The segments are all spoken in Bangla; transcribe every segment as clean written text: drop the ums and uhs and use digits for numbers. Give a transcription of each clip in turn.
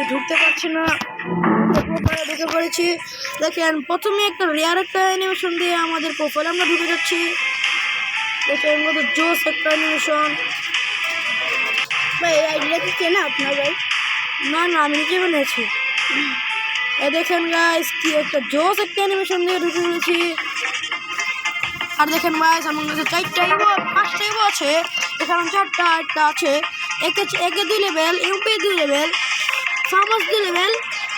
ঢুকতে পারছি না, ঢুকে পড়েছি। দেখেন প্রথমে একটা রেয়ার একটা অ্যানিমেশন দিয়ে আমাদের প্রোফাইলে আমরা ঢুকে যাচ্ছি। দেখেন কত জোস একটা অ্যানিমেশন। ভাই এগুলো কি চেনা আপনার ভাই? না না, আমি নিজে বানিয়েছি। দেখেন গাইস কি একটা জোস একটা অ্যানিমেশন দিয়ে ঢুকে পড়েছি। আর দেখেন গাইস আমার কাছে 4টা ইভো 5টা ইভো আছে, এখানে 4টা একটা আছে। একে 2 লেভেল, ইউপি 2 লেভেল, ফার্মাস 2 লেভেল,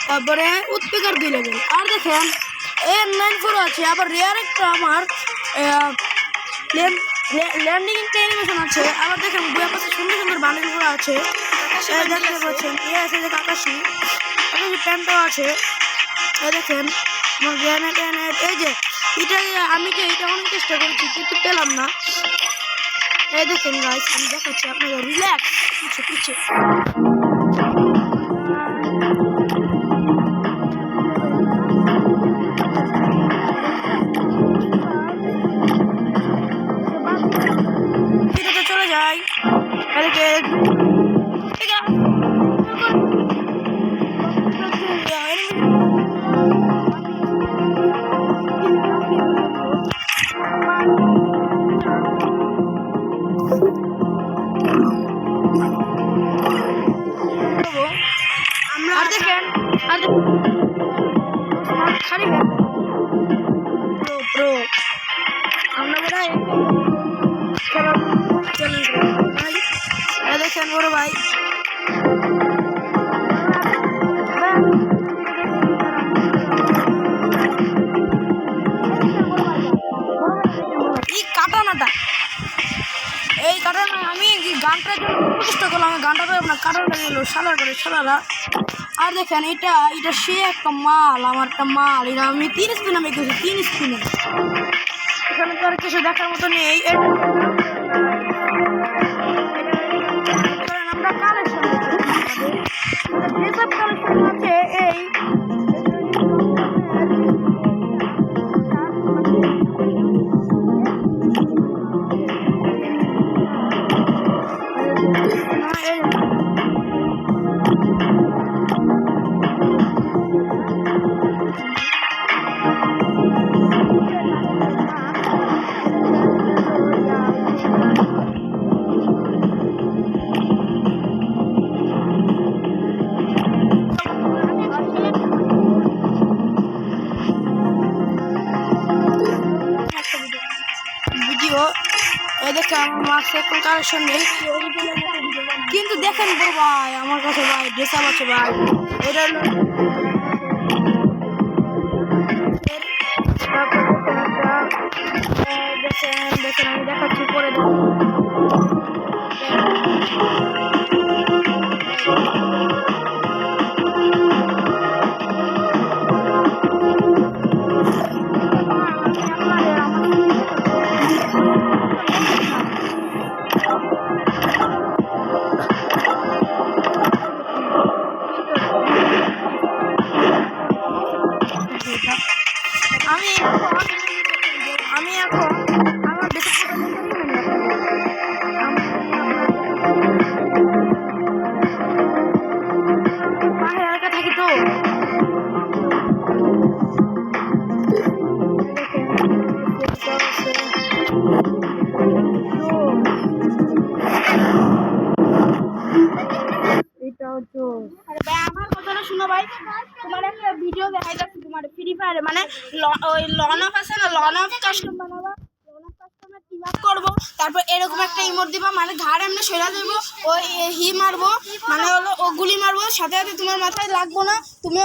তারপরে উৎপেকার 2 লেভেল। আর দেখেন N94 আছে। আবার রেয়ার একটা আমার ল্যান্ডিং একটা অ্যানিমেশন আছে। আবার দেখেন বইয়ের পাশে সুন্দর সুন্দর বান্ডিল করা আছে, দেখতে পাচ্ছেন। আছে যে কাকাশি প্যান্টও আছে। দেখেন আমার গ্রেনেড এই যে এটা অনেক চেষ্টা করেছি কিন্তু পেলাম না। দেখেন গাইস আমি দেখাচ্ছি আপনাদের, রিল্যাক্স পিছিয়ে চলে যাই। দেখেন বড় ভাই এই কাটানা আমি গানটার জন্য চেষ্টা করলাম, গানটা আপনার কাটাটা গেল সালার করে সালারা। আর দেখেন এটা সে একটা মাল, আমার একটা মাল। এটা আমি 3 স্পিন আমি গেছি, 3 স্পিনে। এখানে তো আর কিছু দেখার মতো নেই। আমরা কালেকশন কালেকশন আছে এই দেখে আমার মাস্ক এখন কালেকশন নেই, কিন্তু দেখেন বড় ভাই আমার কাছে ভাই ড্রেস আপ আছে ভাই। এটা দেখেন আমি দেখাচ্ছি পরে। আমি এখন আমার বেশি পাহাড় এলাকা থাকি তো। আমার কথাটা শুনো ভাই, তোমার একটা ভিডিও দেখাই যাচ্ছে তোমার ফ্রি ফায়ারে, মানে ওই লন অফ আছে না, লন অফ কাস্টম বানাবা, লন অফ কাস্টমে টিম আপ করবো, তারপর এরকম একটা ইমোট দিবা, মানে ঘাড় এমনি সরা দেবো, ওই হি মারবো, মানে হলো ও গুলি মারবো, সাথে সাথে তোমার মাথায় লাগবো না, তুমি